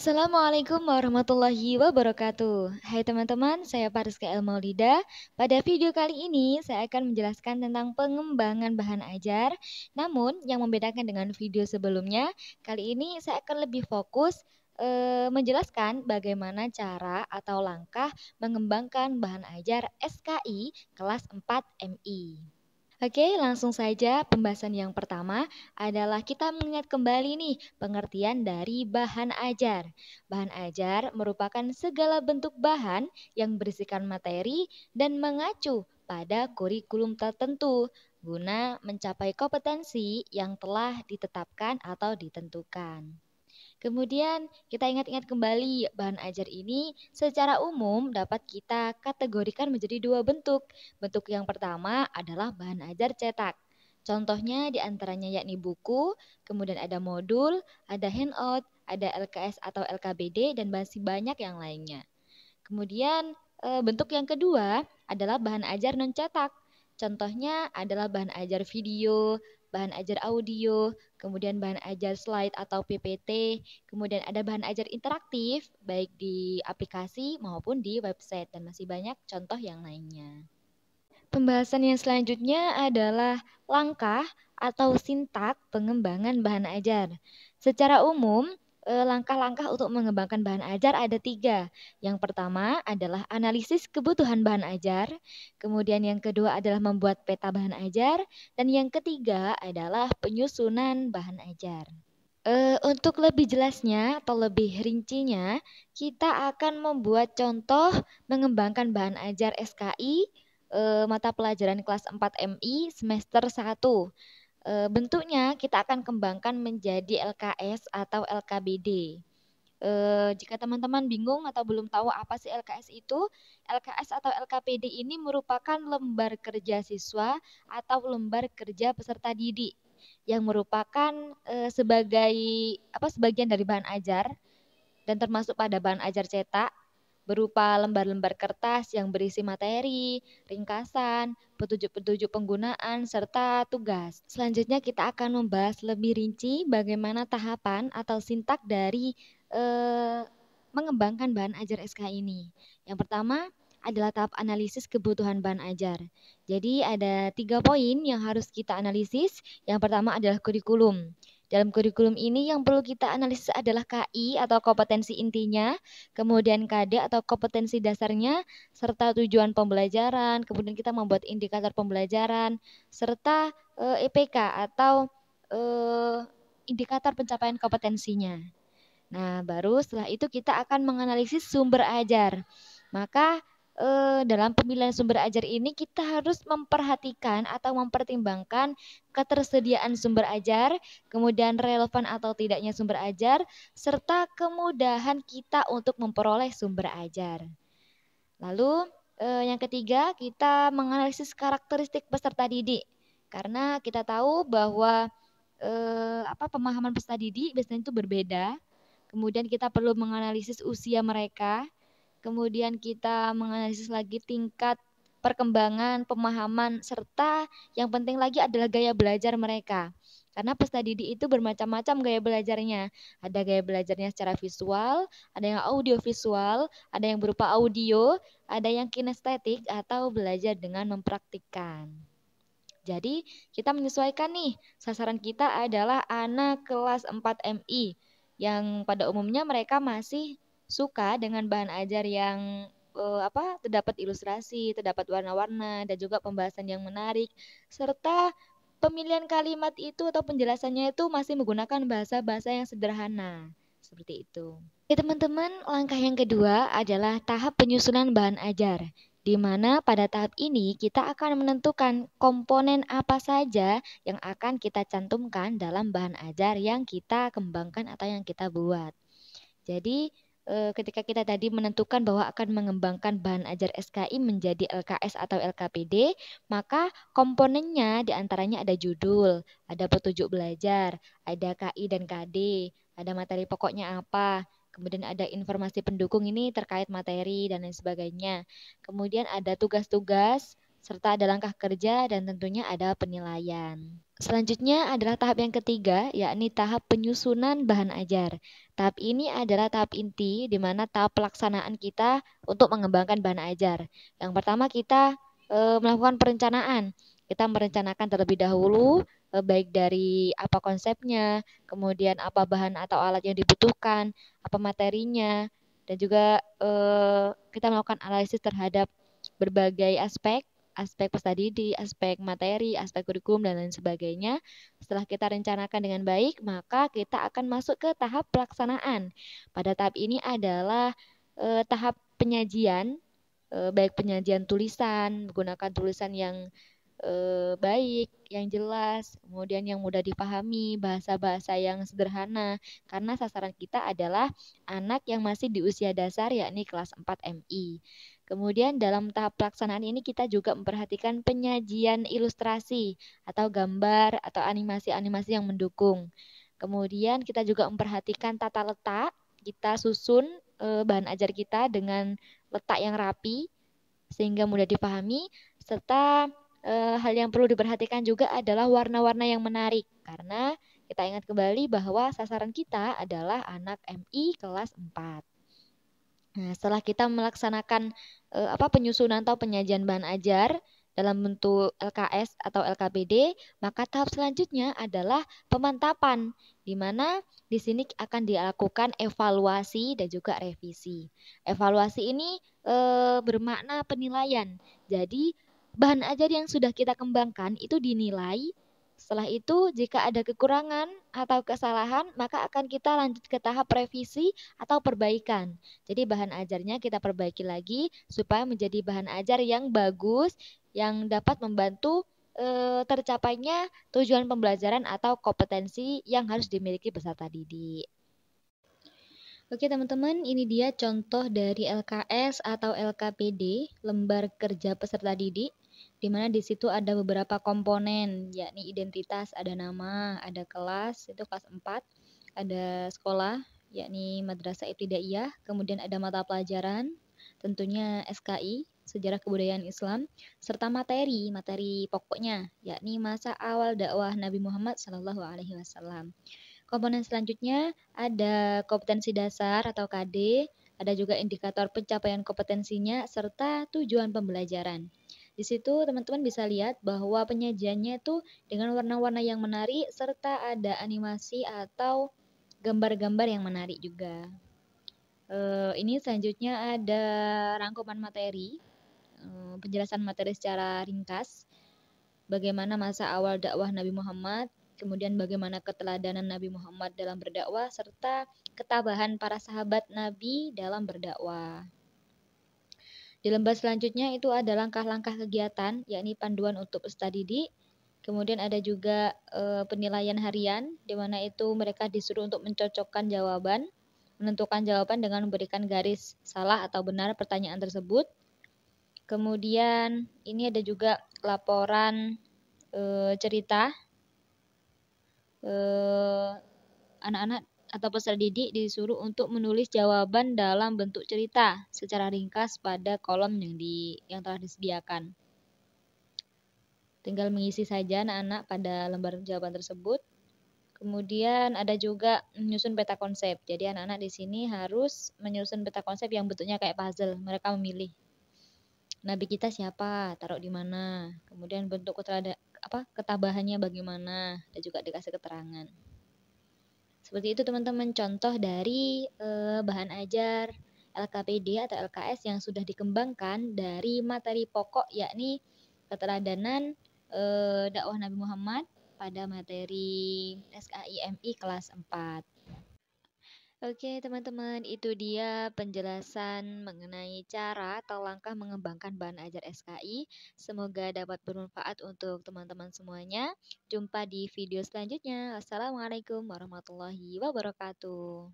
Assalamualaikum warahmatullahi wabarakatuh. Hai teman-teman, saya Pariska El Maulida. Pada video kali ini, saya akan menjelaskan tentang pengembangan bahan ajar. Namun, yang membedakan dengan video sebelumnya, kali ini saya akan lebih fokus menjelaskan bagaimana cara atau langkah mengembangkan bahan ajar SKI kelas 4 MI. Oke, langsung saja pembahasan yang pertama adalah kita mengingat kembali nih pengertian dari bahan ajar. Bahan ajar merupakan segala bentuk bahan yang berisikan materi dan mengacu pada kurikulum tertentu guna mencapai kompetensi yang telah ditetapkan atau ditentukan. Kemudian kita ingat-ingat kembali bahan ajar ini secara umum dapat kita kategorikan menjadi dua bentuk. Bentuk yang pertama adalah bahan ajar cetak. Contohnya diantaranya yakni buku, kemudian ada modul, ada handout, ada LKS atau LKBD, dan masih banyak yang lainnya. Kemudian bentuk yang kedua adalah bahan ajar non cetak. Contohnya adalah bahan ajar video, bahan ajar audio, kemudian bahan ajar slide atau PPT, kemudian ada bahan ajar interaktif baik di aplikasi maupun di website, dan masih banyak contoh yang lainnya. Pembahasan yang selanjutnya adalah langkah atau sintak pengembangan bahan ajar. Secara umum, langkah-langkah untuk mengembangkan bahan ajar ada tiga. Yang pertama adalah analisis kebutuhan bahan ajar, kemudian yang kedua adalah membuat peta bahan ajar, dan yang ketiga adalah penyusunan bahan ajar. Untuk lebih jelasnya atau lebih rincinya, kita akan membuat contoh mengembangkan bahan ajar SKI mata pelajaran kelas 4 MI semester 1. Bentuknya kita akan kembangkan menjadi LKS atau LKBD. Jika teman-teman bingung atau belum tahu apa sih LKS itu, LKS atau LKPD ini merupakan lembar kerja siswa atau lembar kerja peserta didik yang merupakan sebagian dari bahan ajar dan termasuk pada bahan ajar cetak berupa lembar-lembar kertas yang berisi materi, ringkasan, petunjuk-petunjuk penggunaan, serta tugas. Selanjutnya kita akan membahas lebih rinci bagaimana tahapan atau sintak dari mengembangkan bahan ajar SK ini. Yang pertama adalah tahap analisis kebutuhan bahan ajar. Jadi ada 3 poin yang harus kita analisis. Yang pertama adalah kurikulum. Dalam kurikulum ini yang perlu kita analisis adalah KI atau kompetensi intinya, kemudian KD atau kompetensi dasarnya, serta tujuan pembelajaran, kemudian kita membuat indikator pembelajaran, serta EPK atau indikator pencapaian kompetensinya. Nah, baru setelah itu kita akan menganalisis sumber ajar. Maka dalam pemilihan sumber ajar ini kita harus memperhatikan atau mempertimbangkan ketersediaan sumber ajar, kemudian relevan atau tidaknya sumber ajar, serta kemudahan kita untuk memperoleh sumber ajar. Lalu yang ketiga kita menganalisis karakteristik peserta didik, karena kita tahu bahwa pemahaman peserta didik biasanya itu berbeda. Kemudian kita perlu menganalisis usia mereka. Kemudian kita menganalisis lagi tingkat perkembangan, pemahaman, serta yang penting lagi adalah gaya belajar mereka. Karena peserta didik itu bermacam-macam gaya belajarnya. Ada gaya belajarnya secara visual, ada yang audio visual, ada yang berupa audio, ada yang kinestetik atau belajar dengan mempraktikkan. Jadi kita menyesuaikan nih, sasaran kita adalah anak kelas 4 MI yang pada umumnya mereka masih suka dengan bahan ajar yang terdapat ilustrasi, terdapat warna-warna dan juga pembahasan yang menarik serta pemilihan kalimat itu atau penjelasannya itu masih menggunakan bahasa-bahasa yang sederhana. Seperti itu. Oke teman-teman, langkah yang kedua adalah tahap penyusunan bahan ajar, di mana pada tahap ini kita akan menentukan komponen apa saja yang akan kita cantumkan dalam bahan ajar yang kita kembangkan atau yang kita buat. Jadi ketika kita tadi menentukan bahwa akan mengembangkan bahan ajar SKI menjadi LKS atau LKPD, maka komponennya diantaranya ada judul, ada petunjuk belajar, ada KI dan KD, ada materi pokoknya apa, kemudian ada informasi pendukung ini terkait materi dan lain sebagainya. Kemudian ada tugas-tugas serta ada langkah kerja dan tentunya ada penilaian. Selanjutnya adalah tahap yang ketiga, yakni tahap penyusunan bahan ajar. Tahap ini adalah tahap inti, di mana tahap pelaksanaan kita untuk mengembangkan bahan ajar. Yang pertama kita melakukan perencanaan. Kita merencanakan terlebih dahulu, baik dari apa konsepnya, kemudian apa bahan atau alat yang dibutuhkan, apa materinya, dan juga kita melakukan analisis terhadap berbagai aspek peserta didik, aspek materi, aspek kurikulum, dan lain sebagainya. Setelah kita rencanakan dengan baik, maka kita akan masuk ke tahap pelaksanaan. Pada tahap ini adalah tahap penyajian, baik penyajian tulisan, menggunakan tulisan yang baik, yang jelas, kemudian yang mudah dipahami, bahasa-bahasa yang sederhana, karena sasaran kita adalah anak yang masih di usia dasar, yakni kelas 4 MI. Kemudian dalam tahap pelaksanaan ini kita juga memperhatikan penyajian ilustrasi atau gambar atau animasi-animasi yang mendukung. Kemudian kita juga memperhatikan tata letak, kita susun bahan ajar kita dengan letak yang rapi sehingga mudah dipahami, serta hal yang perlu diperhatikan juga adalah warna-warna yang menarik, karena kita ingat kembali bahwa sasaran kita adalah anak MI kelas 4. Nah, setelah kita melaksanakan penyusunan atau penyajian bahan ajar dalam bentuk LKS atau LKPD, maka tahap selanjutnya adalah pemantapan, di mana di sini akan dilakukan evaluasi dan juga revisi. Evaluasi ini bermakna penilaian. Jadi, bahan ajar yang sudah kita kembangkan itu dinilai. Setelah itu, jika ada kekurangan atau kesalahan, maka akan kita lanjut ke tahap revisi atau perbaikan. Jadi bahan ajarnya kita perbaiki lagi supaya menjadi bahan ajar yang bagus, yang dapat membantu tercapainya tujuan pembelajaran atau kompetensi yang harus dimiliki peserta didik. Oke teman-teman, ini dia contoh dari LKS atau LKPD, lembar kerja peserta didik, di mana di situ ada beberapa komponen, yakni identitas, ada nama, ada kelas, itu kelas 4, ada sekolah, yakni Madrasah Ibtidaiyah, kemudian ada mata pelajaran, tentunya SKI, Sejarah Kebudayaan Islam, serta materi pokoknya, yakni masa awal dakwah Nabi Muhammad SAW. Komponen selanjutnya ada kompetensi dasar atau KD, ada juga indikator pencapaian kompetensinya, serta tujuan pembelajaran. Di situ teman-teman bisa lihat bahwa penyajiannya itu dengan warna-warna yang menarik, serta ada animasi atau gambar-gambar yang menarik juga. Ini selanjutnya ada rangkuman materi, penjelasan materi secara ringkas, bagaimana masa awal dakwah Nabi Muhammad, kemudian bagaimana keteladanan Nabi Muhammad dalam berdakwah, serta ketabahan para sahabat Nabi dalam berdakwah. Di lembar selanjutnya itu ada langkah-langkah kegiatan, yakni panduan untuk peserta didik. Kemudian ada juga penilaian harian, di mana itu mereka disuruh untuk mencocokkan jawaban, menentukan jawaban dengan memberikan garis salah atau benar pertanyaan tersebut. Kemudian ini ada juga laporan cerita. Anak-anak atau peserta didik disuruh untuk menulis jawaban dalam bentuk cerita secara ringkas pada kolom yang telah disediakan. Tinggal mengisi saja anak-anak pada lembar jawaban tersebut. Kemudian ada juga menyusun peta konsep. Jadi anak-anak di sini harus menyusun peta konsep yang bentuknya kayak puzzle. Mereka memilih Nabi kita siapa, taruh di mana. Kemudian bentuk ketabahannya bagaimana, dan juga dikasih keterangan. Seperti itu teman-teman contoh dari bahan ajar LKPD atau LKS yang sudah dikembangkan dari materi pokok, yakni keteladanan dakwah Nabi Muhammad pada materi SKIMI kelas 4. Oke teman-teman, itu dia penjelasan mengenai cara atau langkah mengembangkan bahan ajar SKI. Semoga dapat bermanfaat untuk teman-teman semuanya. Jumpa di video selanjutnya. Assalamualaikum warahmatullahi wabarakatuh.